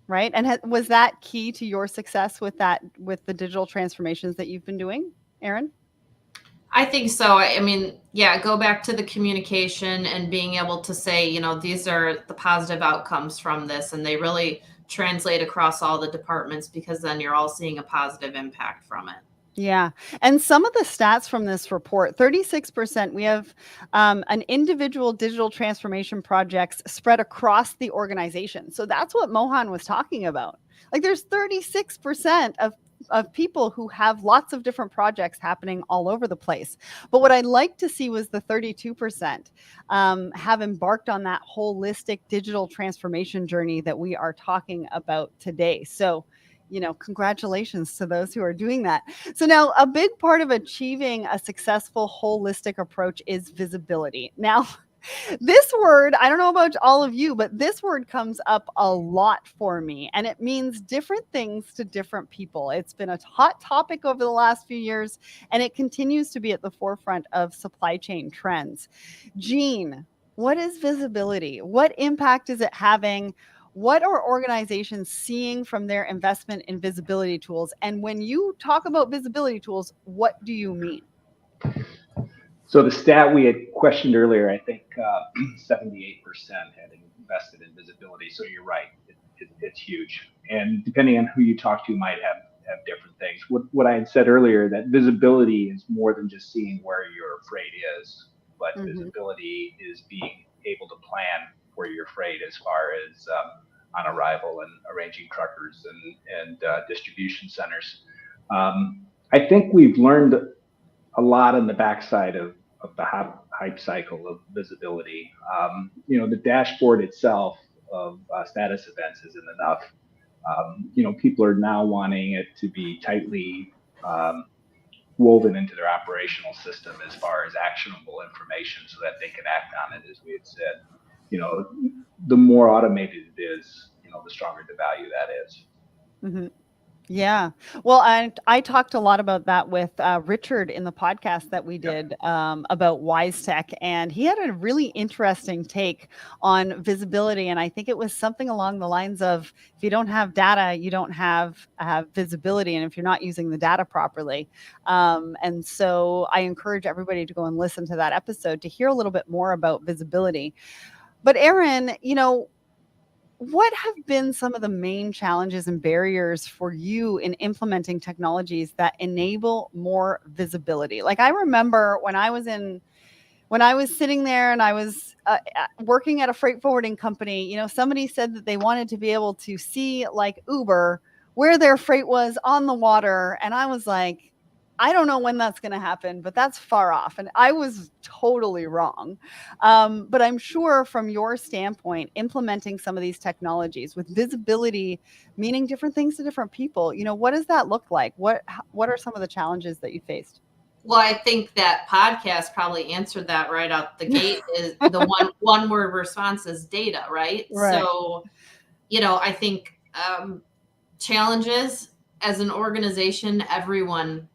Right. And was that key to your success with the digital transformations that you've been doing, Erin? I think so. I mean, yeah, go back to the communication and being able to say, you know, these are the positive outcomes from this, and they really translate across all the departments, because then you're all seeing a positive impact from it. Yeah. And some of the stats from this report, 36%, we have an individual digital transformation projects spread across the organization. So that's what Mohan was talking about. Like, there's 36% of people who have lots of different projects happening all over the place. But what I'd like to see was the 32% have embarked on that holistic digital transformation journey that we are talking about today. So, you know, congratulations to those who are doing that. So now, a big part of achieving a successful holistic approach is visibility. Now, this word, I don't know about all of you, but this word comes up a lot for me, and it means different things to different people. It's been a hot topic over the last few years, and it continues to be at the forefront of supply chain trends. Jean, what is visibility? What impact is it having? What are organizations seeing from their investment in visibility tools? And when you talk about visibility tools, what do you mean? So the stat we had questioned earlier, I think 78% had invested in visibility. So you're right, it's huge. And depending on who you talk to, might have different things. What I had said earlier, that visibility is more than just seeing where your freight is, but visibility is being able to plan for your freight as far as on arrival and arranging truckers and distribution centers. I think we've learned a lot on the backside of the hype cycle of visibility. You know, the dashboard itself of status events isn't enough. You know, people are now wanting it to be tightly woven into their operational system as far as actionable information, so that they can act on it, as we had said. You know, the more automated it is, you know, the stronger the value that is. Mm-hmm. Yeah. Well, I talked a lot about that with Richard in the podcast that we did about WiseTech, and he had a really interesting take on visibility. And I think it was something along the lines of, if you don't have data, you don't have visibility, and if you're not using the data properly. And so I encourage everybody to go and listen to that episode to hear a little bit more about visibility. But Erin, you know, what have been some of the main challenges and barriers for you in implementing technologies that enable more visibility? Like, I remember when I was sitting there and I was working at a freight forwarding company, you know, somebody said that they wanted to be able to see, like Uber, where their freight was on the water. And I was like, I don't know when that's going to happen, but that's far off. And I was totally wrong. But I'm sure from your standpoint, implementing some of these technologies with visibility, meaning different things to different people, you know, what does that look like? What are some of the challenges that you faced? Well, I think that podcast probably answered that right out the gate. Is the one word response is data, right? So, you know, I think challenges as an organization,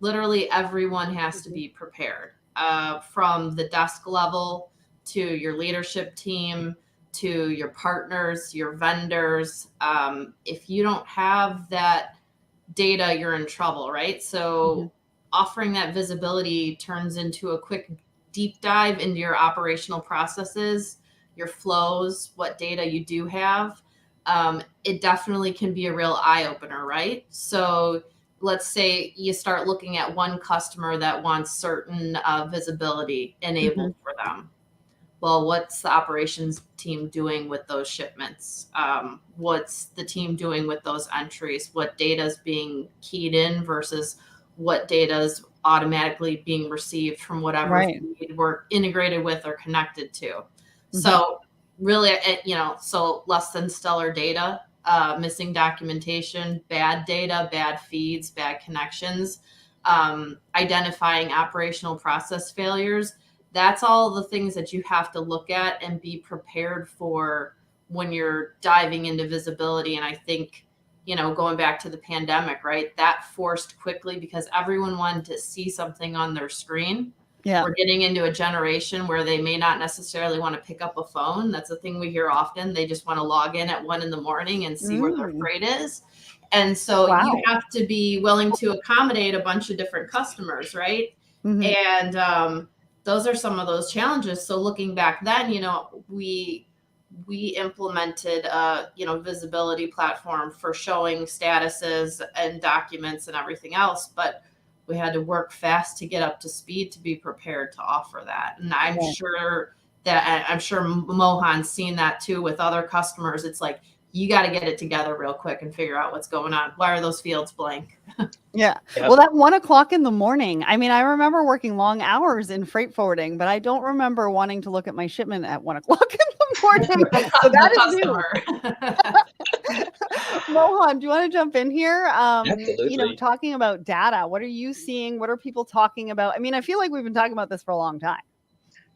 literally everyone has to be prepared, from the desk level to your leadership team, to your partners, your vendors. If you don't have that data, you're in trouble, right? So offering that visibility turns into a quick deep dive into your operational processes, your flows, what data you do have. It definitely can be a real eye opener, right? So let's say you start looking at one customer that wants certain visibility enabled for them. Well, what's the operations team doing with those shipments? What's the team doing with those entries? What data is being keyed in versus what data is automatically being received from whatever feed we're integrated with or connected to? So really, you know, so less than stellar data missing documentation, bad data, bad feeds, bad connections, identifying operational process failures. That's all the things that you have to look at and be prepared for when you're diving into visibility. And I think, going back to the pandemic, right, that forced quickly because everyone wanted to see something on their screen. Yeah. We're getting into a generation where they may not necessarily want to pick up a phone. That's a thing we hear often. They just want to log in at 1 a.m. and see where their freight is. And so you have to be willing to accommodate a bunch of different customers, right? And those are some of those challenges. So looking back then, we implemented a visibility platform for showing statuses and documents and everything else, but we had to work fast to get up to speed to be prepared to offer that. And I'm sure Mohan's seen that too with other customers. It's like, you got to get it together real quick and figure out what's going on. Why are those fields blank? Yeah. Well, that 1 o'clock in the morning. I mean, I remember working long hours in freight forwarding, but I don't remember wanting to look at my shipment at 1 o'clock in the morning. So that is new. Mohan, do you want to jump in here? Absolutely. Talking about data. What are you seeing? What are people talking about? I mean, I feel like we've been talking about this for a long time.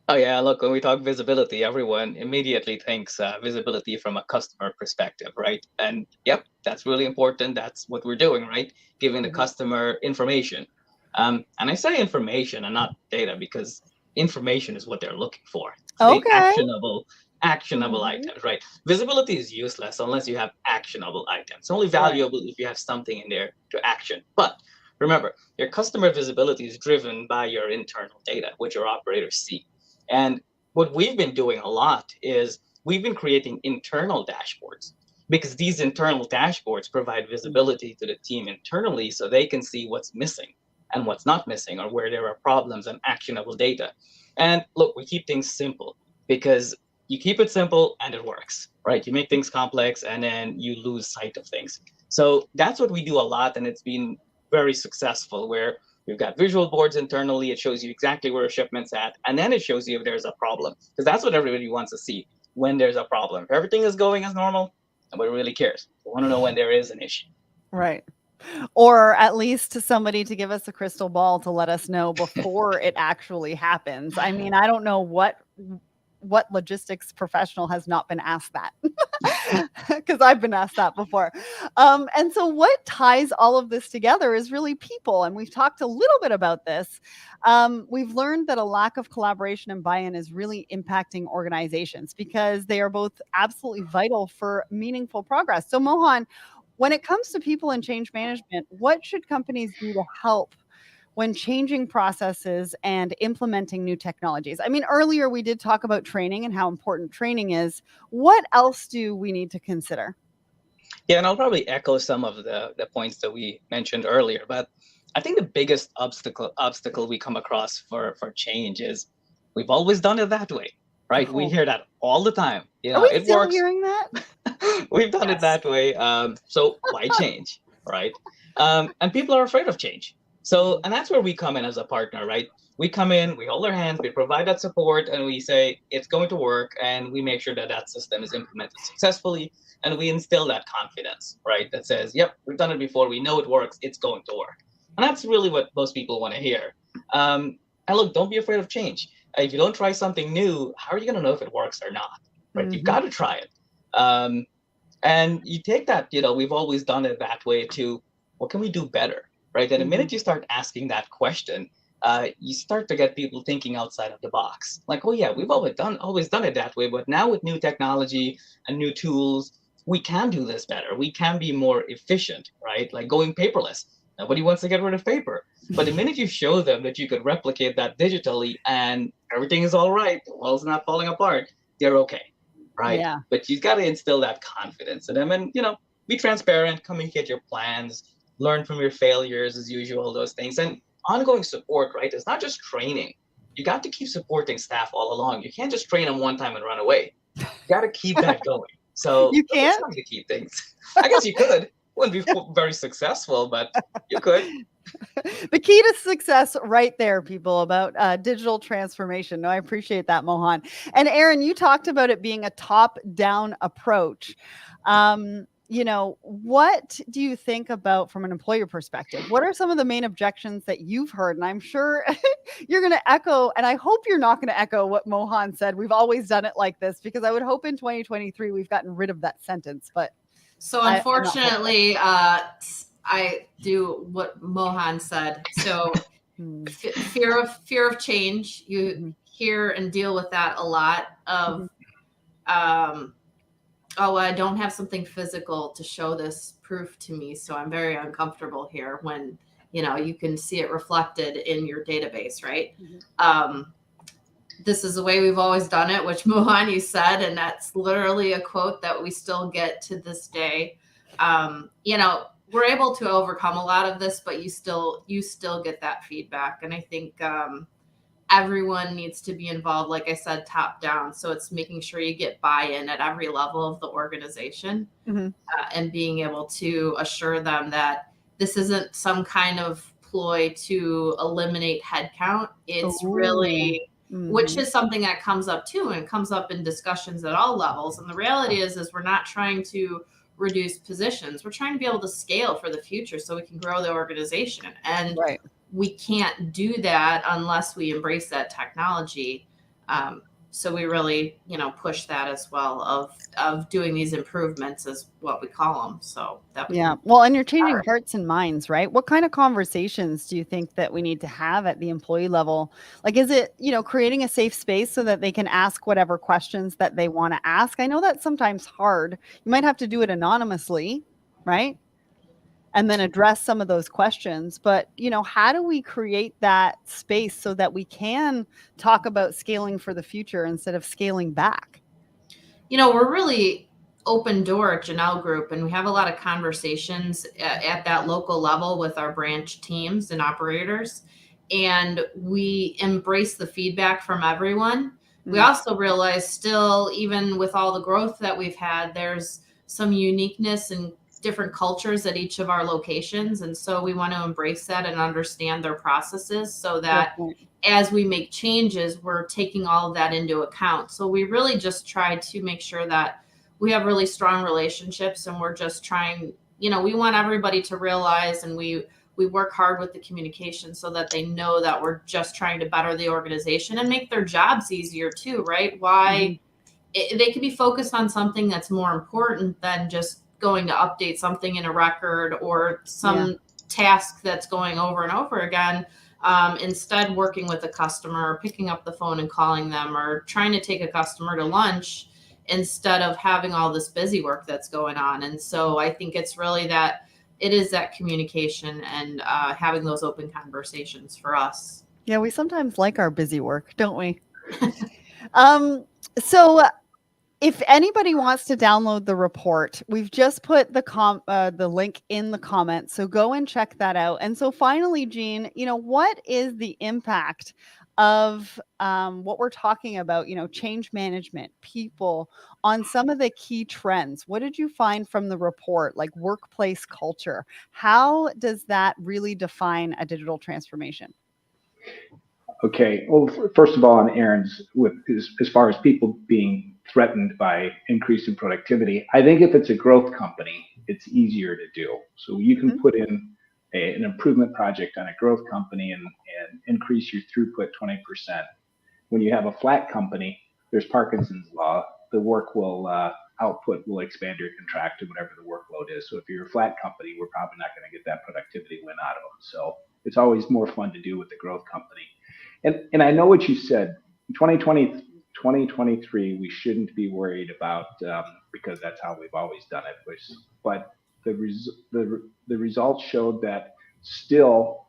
Oh yeah, look, when we talk visibility, everyone immediately thinks visibility from a customer perspective, right? And yep, that's really important. That's what we're doing, right? Giving the customer information. And I say information and not data because information is what they're looking for. Actionable items, right? Visibility is useless unless you have actionable items. It's only valuable if you have something in there to action. But remember, your customer visibility is driven by your internal data, which your operators see. And what we've been doing a lot is we've been creating internal dashboards because these internal dashboards provide visibility to the team internally so they can see what's missing and what's not missing or where there are problems and actionable data. And look, we keep things simple because you keep it simple and it works, right? You make things complex and then you lose sight of things. So that's what we do a lot. And it's been very successful where we've got visual boards internally. It shows you exactly where a shipment's at. And then it shows you if there's a problem, because that's what everybody wants to see when there's a problem. If everything is going as normal, nobody really cares. We want to know when there is an issue. Right. Or at least somebody to give us a crystal ball to let us know before it actually happens. I mean, I don't know what logistics professional has not been asked that because I've been asked that before. And so what ties all of this together is really people. And we've talked a little bit about this. We've learned that a lack of collaboration and buy-in is really impacting organizations because they are both absolutely vital for meaningful progress. So Mohan, when it comes to people and change management, what should companies do to help when changing processes and implementing new technologies? I mean, earlier we did talk about training and how important training is. What else do we need to consider? Yeah, and I'll probably echo some of the points that we mentioned earlier, but I think the biggest obstacle we come across for change is we've always done it that way, right? We hear that all the time. Are we it still works. Hearing that? We've done it that way. So why change, right? And people are afraid of change. So, and that's where we come in as a partner, right? We come in, we hold their hands, we provide that support, and we say it's going to work, and we make sure that that system is implemented successfully, and we instill that confidence, right? That says, yep, we've done it before, we know it works, it's going to work. And that's really what most people want to hear. And look, don't be afraid of change. If you don't try something new, how are you going to know if it works or not, right? You've got to try it. And you take that, we've always done it that way to, what can we do better? Right. And the minute you start asking that question, you start to get people thinking outside of the box. Like, oh, yeah, we've always done it that way. But now with new technology and new tools, we can do this better. We can be more efficient. Right. Like going paperless. Nobody wants to get rid of paper. But the minute you show them that you could replicate that digitally and everything is all right, the world's not falling apart, they're OK. Right. Yeah. But you've got to instill that confidence in them and, be transparent, communicate your plans. Learn from your failures as usual, those things. And ongoing support, right? It's not just training. You got to keep supporting staff all along. You can't just train them one time and run away. You got to keep that going. So you can't to keep things. I guess you could. Wouldn't be very successful, but you could. The key to success right there, people, about digital transformation. No, I appreciate that, Mohan. And Erin, you talked about it being a top-down approach. what do you think about from an employer perspective? What are some of the main objections that you've heard? And I'm sure you're going to echo, and I hope you're not going to echo what Mohan said. We've always done it like this, because I would hope in 2023 we've gotten rid of that sentence. But so unfortunately, I do what Mohan said. So fear of change. You hear and deal with that a lot of, oh, I don't have something physical to show this proof to me, so I'm very uncomfortable here, when, you can see it reflected in your database, right? This is the way we've always done it, which Mohan, you said, and that's literally a quote that we still get to this day. We're able to overcome a lot of this, but you still get that feedback. And I think everyone needs to be involved, like I said, top down. So it's making sure you get buy-in at every level of the organization, and being able to assure them that this isn't some kind of ploy to eliminate headcount. It's really, which is something that comes up too, and comes up in discussions at all levels. And the reality is we're not trying to reduce positions. We're trying to be able to scale for the future so we can grow the organization. And we can't do that unless we embrace that technology. So we really, push that as well, of doing these improvements, is what we call them. So that well, and you're changing hearts and minds, right? What kind of conversations do you think that we need to have at the employee level? Like, is it, creating a safe space so that they can ask whatever questions that they want to ask? I know that's sometimes hard. You might have to do it anonymously, right? And then address some of those questions. But, how do we create that space so that we can talk about scaling for the future instead of scaling back? We're really open door at Janel Group, and we have a lot of conversations at that local level with our branch teams and operators. And we embrace the feedback from everyone. We also realize still, even with all the growth that we've had, there's some uniqueness and different cultures at each of our locations. And so we want to embrace that and understand their processes, so that as we make changes, we're taking all of that into account. So we really just try to make sure that we have really strong relationships, and we're just trying, we want everybody to realize, and we work hard with the communication so that they know that we're just trying to better the organization and make their jobs easier too, right? Why they could be focused on something that's more important than just going to update something in a record, or some task that's going over and over again. Instead, working with a customer, or picking up the phone and calling them, or trying to take a customer to lunch, instead of having all this busy work that's going on. And so I think it's really that communication and having those open conversations for us. Yeah, we sometimes like our busy work, don't we? So if anybody wants to download the report, we've just put the link in the comments. So go and check that out. And so finally, Jean, what is the impact of what we're talking about, change management, people, on some of the key trends? What did you find from the report, like workplace culture? How does that really define a digital transformation? Okay. Well, first of all, on Erin's, as far as people being threatened by increase in productivity, I think if it's a growth company, it's easier to do. So you can put in an improvement project on a growth company and increase your throughput 20%. When you have a flat company, there's Parkinson's law. The work will output will expand or contract to whatever the workload is. So if you're a flat company, we're probably not going to get that productivity win out of them. So it's always more fun to do with the growth company. And I know what you said. 2023, we shouldn't be worried about because that's how we've always done it. But the results showed that still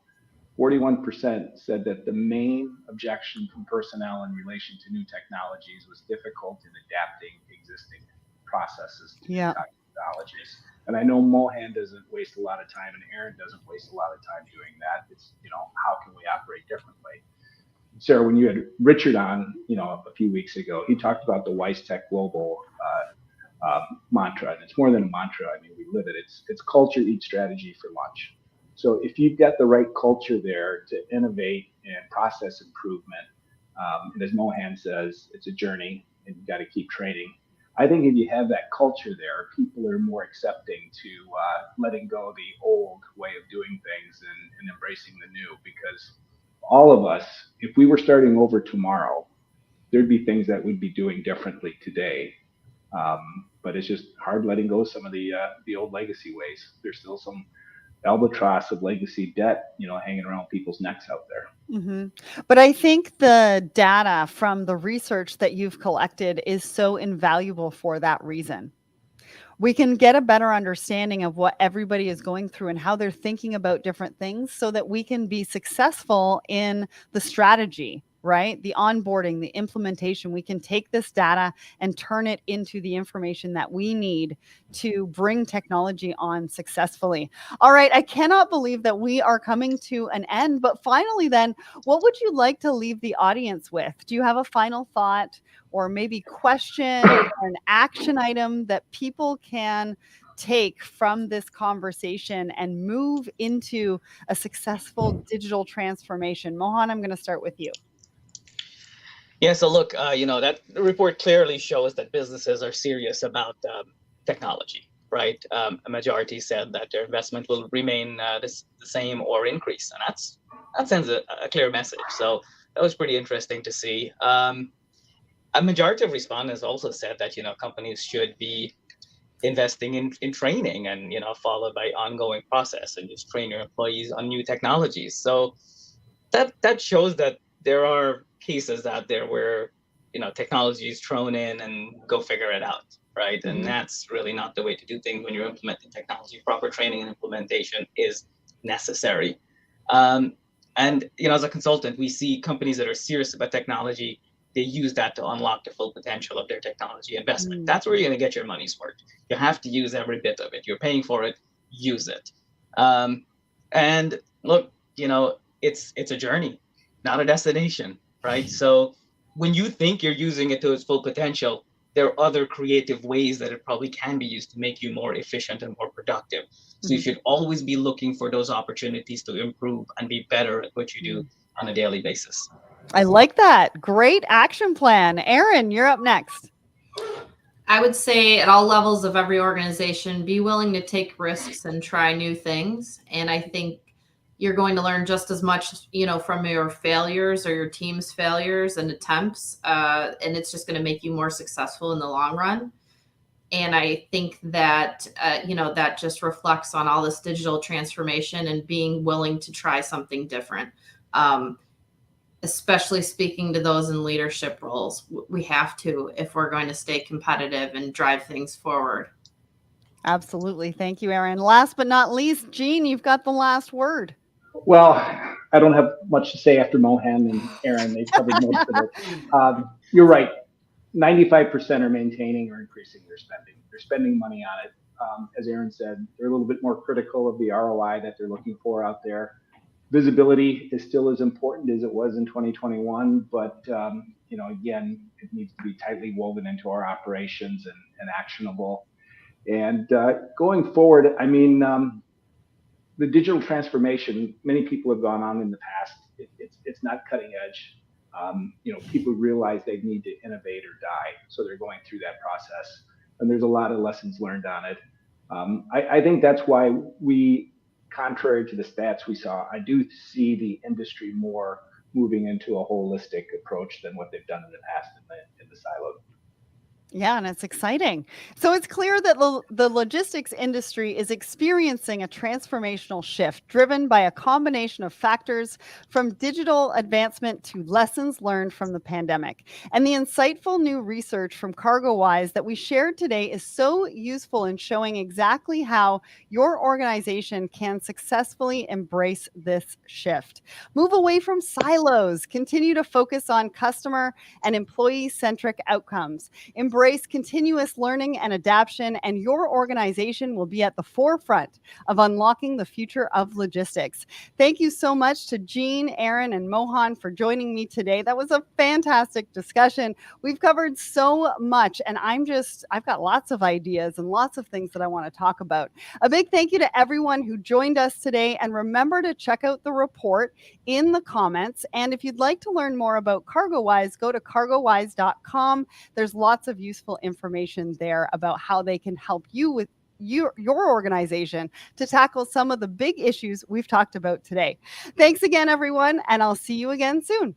41% said that the main objection from personnel in relation to new technologies was difficult in adapting existing processes to new technologies. And I know Mohan doesn't waste a lot of time, and Erin doesn't waste a lot of time doing that. It's, how can we operate differently? Sarah, when you had Richard on, a few weeks ago, he talked about the WiseTech Global mantra, and it's more than a mantra. I mean, we live it. It's culture eats strategy for lunch. So if you've got the right culture there to innovate and process improvement, and as Mohan says, it's a journey, and you've got to keep training. I think if you have that culture there, people are more accepting to letting go of the old way of doing things and embracing the new. Because all of us, if we were starting over tomorrow, there'd be things that we'd be doing differently today. But it's just hard letting go of some of the old legacy ways. There's still some albatross of legacy debt, hanging around people's necks out there. Mm-hmm. But I think the data from the research that you've collected is so invaluable for that reason. We can get a better understanding of what everybody is going through and how they're thinking about different things so that we can be successful in the strategy, right? The onboarding, the implementation. We can take this data and turn it into the information that we need to bring technology on successfully. All right, I cannot believe that we are coming to an end, but finally then, what would you like to leave the audience with? Do you have a final thought or maybe question or an action item that people can take from this conversation and move into a successful digital transformation? Mohan, I'm going to start with you. Yeah, so look, that report clearly shows that businesses are serious about technology, right? A majority said that their investment will remain the same or increase, and that sends a clear message. So that was pretty interesting to see. A majority of respondents also said that companies should be investing in training and followed by ongoing process and just train your employees on new technologies. So that shows that there are cases out there where technology is thrown in and go figure it out, right? Mm-hmm. And that's really not the way to do things when you're implementing technology. Proper training and implementation is necessary. And as a consultant, we see companies that are serious about technology. They use that to unlock the full potential of their technology investment. That's where you're going to get your money's worth. You have to use every bit of it. You're paying for it, use it. And look, it's a journey, not a destination, right? So when you think you're using it to its full potential, there are other creative ways that it probably can be used to make you more efficient and more productive. So you should always be looking for those opportunities to improve and be better at what you do on a daily basis. I like that. Great action plan. Erin, you're up next. I would say at all levels of every organization, be willing to take risks and try new things. And I think you're going to learn just as much, from your failures or your team's failures and attempts. And it's just going to make you more successful in the long run. And I think that, that just reflects on all this digital transformation and being willing to try something different. Especially speaking to those in leadership roles. We have to, if we're going to stay competitive and drive things forward. Absolutely. Thank you, Erin. Last but not least, Jean, you've got the last word. Well, I don't have much to say after Mohan and Erin. They covered most of it. You're right. 95% are maintaining or increasing their spending. They're spending money on it. As Erin said, they're a little bit more critical of the ROI that they're looking for out there. Visibility is still as important as it was in 2021, but again, it needs to be tightly woven into our operations and actionable. And going forward, the digital transformation, many people have gone on in the past. It's not cutting edge. People realize they need to innovate or die, so they're going through that process. And there's a lot of lessons learned on it. I think that's why contrary to the stats we saw, I do see the industry more moving into a holistic approach than what they've done in the past in the siloed. Yeah, and it's exciting. So it's clear that the logistics industry is experiencing a transformational shift driven by a combination of factors from digital advancement to lessons learned from the pandemic. And the insightful new research from CargoWise that we shared today is so useful in showing exactly how your organization can successfully embrace this shift. Move away from silos, continue to focus on customer and employee-centric outcomes. Embrace continuous learning and adaptation, and your organization will be at the forefront of unlocking the future of logistics. Thank you so much to Jean, Erin, and Mohan for joining me today. That was a fantastic discussion. We've covered so much, and I've got lots of ideas and lots of things that I want to talk about. A big thank you to everyone who joined us today, and remember to check out the report in the comments. And if you'd like to learn more about CargoWise, go to cargowise.com. There's lots of useful useful information there about how they can help you with your organization to tackle some of the big issues we've talked about today. Thanks again, everyone, and I'll see you again soon.